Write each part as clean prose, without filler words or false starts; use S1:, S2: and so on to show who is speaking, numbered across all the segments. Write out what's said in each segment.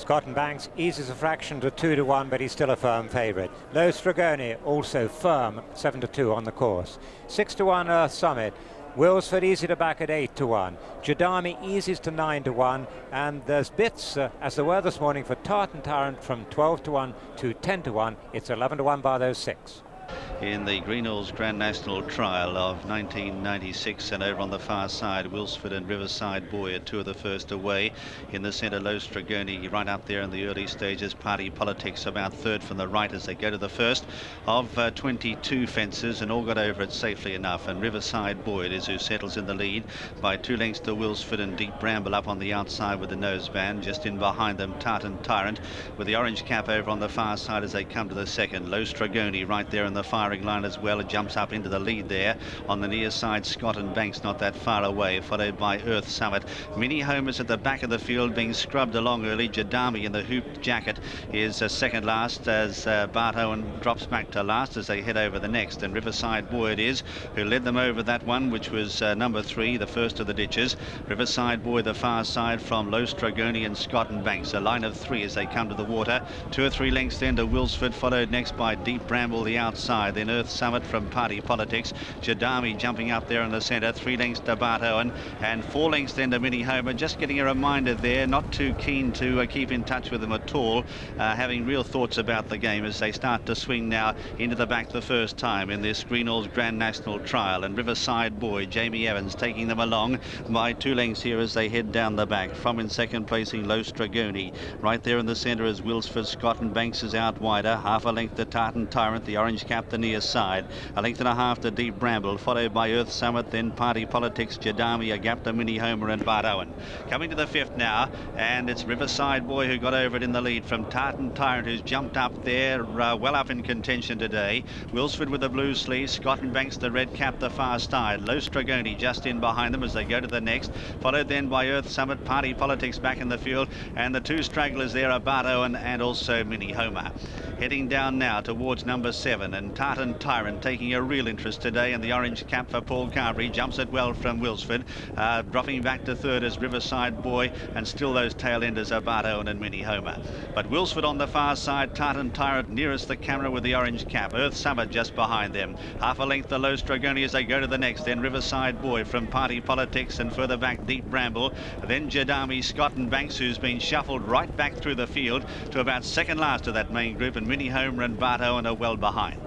S1: Scott and Banks eases a fraction to 2-1, but he's still a firm favourite. Low Stregone also firm, 7-2 on the course. 6-1 Earth Summit. Wilsford easy to back at 8-1. Jadami eases to 9-1, and there's bits, as there were this morning, for Tate and Tyrant from 12-1 to 10-1. It's 11-1 by those 6.
S2: In the Greenalls Grand National Trial of 1996, and over on the far side, Wilsford and Riverside Boy are two of the first away. In the centre, Low Stregone right up there in the early stages. Party Politics about third from the right as they go to the first of 22 fences, and all got over it safely enough. And Riverside Boy it is who settles in the lead by 2 lengths to Wilsford, and Deep Bramble up on the outside with the noseband. Just in behind them, Tate and Tyrant with the orange cap over on the far side as they come to the second. Low Stregone right there in the firing line as well. It jumps up into the lead there. On the near side, Scott and Banks not that far away, followed by Earth Summit. Mini Homers at the back of the field being scrubbed along early. Jadami in the hooped jacket is second last as Bart Owen drops back to last as they head over the next. And Riverside Boy it is who led them over that one, which was number 3, the first of the ditches. Riverside Boy the far side from Low Stregone and Scott and Banks. A line of 3 as they come to the water. 2 or 3 lengths then to Wilsford, followed next by Deep Bramble the outside. Then Earth Summit from Party Politics. Jadami jumping up there in the centre. 3 lengths to Bart Owen, and 4 lengths then to Mini Homer. Just getting a reminder there, not too keen to keep in touch with them at all, having real thoughts about the game as they start to swing now into the back the first time in this Greenalls Grand National Trial. And Riverside Boy, Jamie Evans, taking them along by 2 lengths here as they head down the back. From in second placing Low Stregone. Right there in the centre is Wilsford. Scott and Banks is out wider. Half a length to Tate and Tyrant, the orange cap the near side. A length and a half to Deep Bramble, followed by Earth Summit, then Party Politics, Jadami, a gap to Mini Homer and Bart Owen. Coming to the 5th now, and it's Riverside Boy who got over it in the lead from Tate and Tyrant, who's jumped up there, well up in contention today. Wilsford with the blue sleeve, Scott and Banks the red cap the far side. Low Stregone just in behind them as they go to the next, followed then by Earth Summit, Party Politics back in the field, and the 2 stragglers there are Bart Owen and also Mini Homer. Heading down now towards number 7, and Tate and Tyrant taking a real interest today in the orange cap for Paul Carberry. Jumps it well from Wilsford, dropping back to third as Riverside Boy, and still those tail enders are Bart Owen and Mini Homer. But Wilsford on the far side, Tate and Tyrant nearest the camera with the orange cap. Earth Summit just behind them. Half a length to Low Stregone as they go to the next. Then Riverside Boy from Party Politics, and further back Deep Bramble. Then Jadami, Scott and Banks, who's been shuffled right back through the field to about second last of that main group, and Mini Homer and Bart Owen are well behind.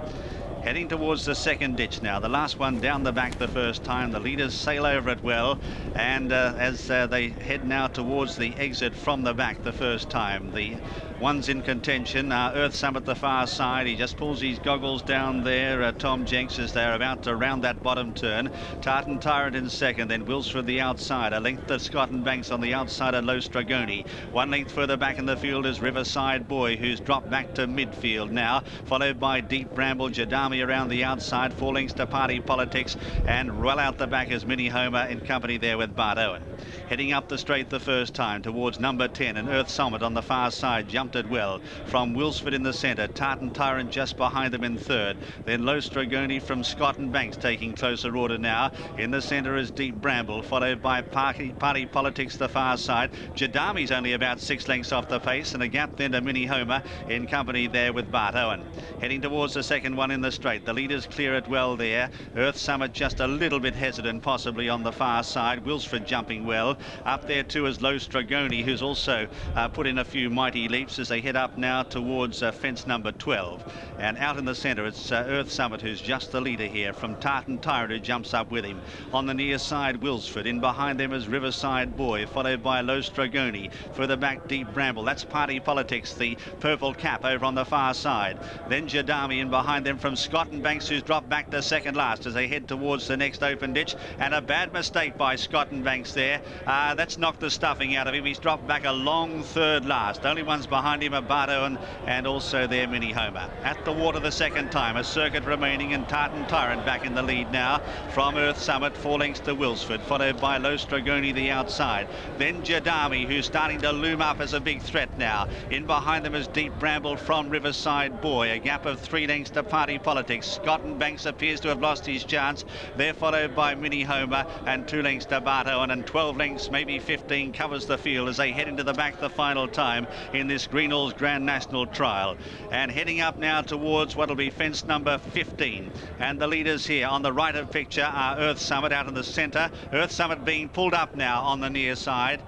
S2: Heading towards the second ditch now. The last one down the back the first time. The leaders sail over it well, and as they head now towards the exit from the back the first time, the ones in contention are Earth Summit the far side. He just pulls his goggles down there, Tom Jenks, as they're about to round that bottom turn. Tate and Tyrant in second, then Wilsford the outside. A length to Scott and Banks on the outside of Low Stregone. 1 length further back in the field is Riverside Boy, who's dropped back to midfield now, followed by Deep Bramble. Jadami around the outside. 4 lengths to Party Politics, and well out the back is Mini Homer in company there with Bart Owen. Heading up the straight the first time towards number 10, and Earth Summit on the far side jumped it well from Wilsford in the centre. Tate and Tyrant just behind them in third. Then Low Stregone from Scott and Banks taking closer order now. In the centre is Deep Bramble, followed by Party Politics the far side. Jadami's only about 6 lengths off the pace, and a gap then to Mini Homer in company there with Bart Owen. Heading towards the second one in the straight. The leaders clear it well there. Earth Summit just a little bit hesitant possibly on the far side. Wilsford jumping well. Up there too is Low Stregone, who's also put in a few mighty leaps as they head up now towards fence number 12. And out in the centre it's Earth Summit, who's just the leader here from Tate and Tyrant, who jumps up with him. On the near side Wilsford. In behind them is Riverside Boy, followed by Low Stregone. Further back Deep Bramble. That's Party Politics, the purple cap over on the far side. Then Jadami in behind them from Scott and Banks, who's dropped back to second last as they head towards the next open ditch. And a bad mistake by Scott and Banks there. That's knocked the stuffing out of him. He's dropped back a long third last. Only ones behind him are Bart Owen and also their Mini Homer. At the water the second time, a circuit remaining, and Tate and Tyrant back in the lead now from Earth Summit. 4 lengths to Wilsford, followed by Low Stregone the outside. Then Jadami, who's starting to loom up as a big threat now. In behind them is Deep Bramble from Riverside Boy. A gap of 3 lengths to Party Politics. Politics. Scott and Banks appears to have lost his chance. They're followed by Mini Homer and 2 lengths to Bartow, and 12 lengths, maybe 15, covers the field as they head into the back the final time in this Greenalls Grand National Trial. And heading up now towards what will be fence number 15. And the leaders here on the right of picture are Earth Summit out in the centre. Earth Summit being pulled up now on the near side.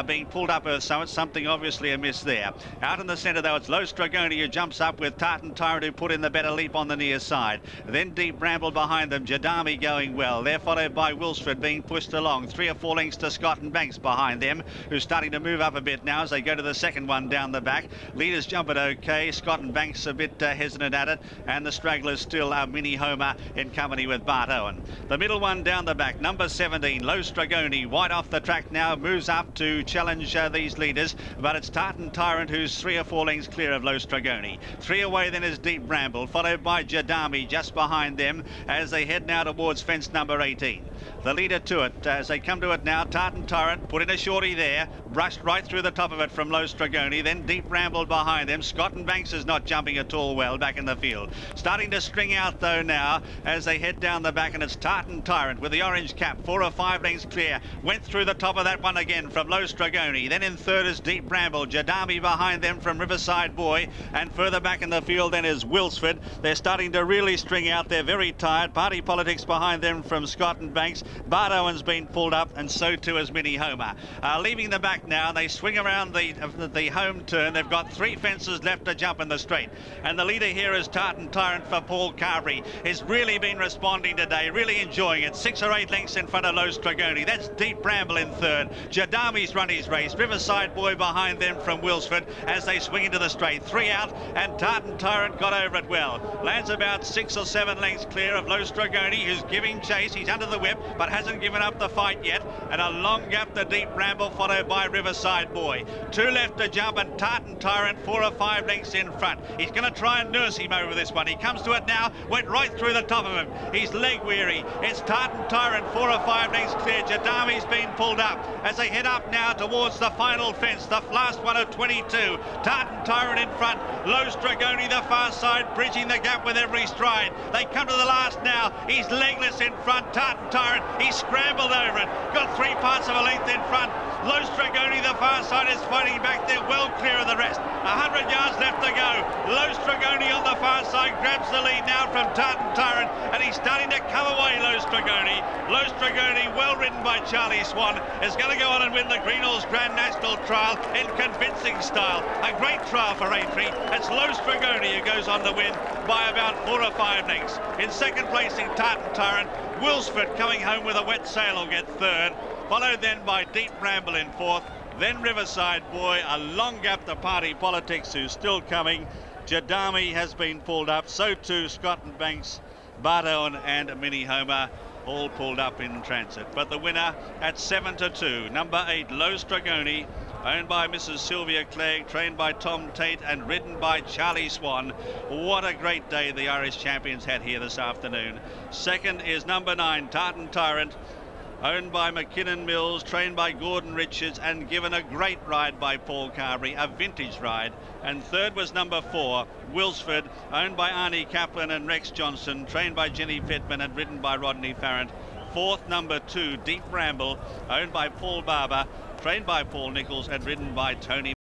S2: Being pulled up, Earth Summit, something obviously amiss there. Out in the centre though, it's Low Stregone who jumps up with Tate Tyrant, who put in the better leap on the near side. Then Deep Bramble behind them, Jadami going well. They're followed by Wilsford being pushed along. 3 or 4 lengths to Scott and Banks behind them, who's starting to move up a bit now as they go to the second one down the back. Leaders jump it okay. Scott and Banks a bit hesitant at it, and the stragglers still are Mini Homer in company with Bart Owen. The middle one down the back, number 17, Low Stregone, wide off the track now, moves up to challenge these leaders, but it's Tate Tyrant who's 3 or 4 lengths clear of Low Stregone. 3 away then is Deep Bramble, followed by Jadami just behind them as they head now towards fence number 18. The leader to it, as they come to it now, Tate Tyrant put in a shorty there, brushed right through the top of it from Low Stregone, then Deep Bramble behind them. Scott and Banks is not jumping at all well back in the field. Starting to string out though now as they head down the back, and it's Tate Tyrant with the orange cap, 4 or 5 lengths clear. Went through the top of that one again from Low Stregone. Then in third is Deep Bramble, Jadami behind them from Riverside Boy, and further back in the field then is Wilsford. They're starting to really string out. They're very tired. Party Politics behind them from Scott and Banks. Bart Owen's been pulled up, and so too is Mini Homer. Leaving the back now, they swing around the home turn. They've got 3 fences left to jump in the straight, and the leader here is Tate Tyrant for Paul Carberry. He's really been responding today, really enjoying it. 6 or 8 lengths in front of Low Stregone. That's Deep Bramble in third. Jadami's run his race. Riverside Boy behind them from Wilsford as they swing into the straight. 3 out, and Tate Tyrant got over it well. Lands about 6 or 7 lengths clear of Low Stregone, who's giving chase. He's under the whip, but hasn't given up the fight yet. And a long gap to Deep Bramble, followed by Riverside Boy. 2 left to jump, and Tate Tyrant 4 or 5 lengths in front. He's going to try and nurse him over this one. He comes to it now, went right through the top of him. He's leg weary. It's Tate Tyrant 4 or 5 lengths clear. Jadami's been pulled up as they head up now towards the final fence, the last one of 22. Tate Tyrant in front. Low Stregone the far side, bridging the gap with every stride. They come to the last now. He's legless in front. Tate Tyrant, he scrambled over it. Got 3 parts of a length in front. Low Stregone the far side is fighting back there, well clear of the rest. 100 yards left to go. Low Stregone on the far side grabs the lead now from Tate Tyrant, and he's starting to come away, Low Stregone. Low Stregone, well ridden by Charlie Swan, is going to go on and win the Greenalls Grand National Trial in convincing style. A great trial for A3. It's Low Stregone who goes on to win by about 4 or 5 lengths. In second placing, Tate Tyrant. Wilsford coming home with a wet sail will get third, followed then by Deep Bramble in fourth, then Riverside Boy. A long gap to Party Politics, who's still coming. Jadami has been pulled up, so too Scott and Banks, Bart Owen and Mini Homer, all pulled up in transit. But the winner at 7-2, number 8, Low Stregone, owned by Mrs. Sylvia Clegg, trained by Tom Tate and ridden by Charlie Swan. What a great day the Irish champions had here this afternoon. Second is number 9, Tate Tyrant, owned by McKinnon Mills, trained by Gordon Richards and given a great ride by Paul Carberry, a vintage ride. And third was number 4, Wilsford, owned by Arnie Kaplan and Rex Johnson, trained by Jenny Pittman and ridden by Rodney Farrant. Fourth, number 2, Deep Bramble, owned by Paul Barber, trained by Paul Nichols and ridden by Tony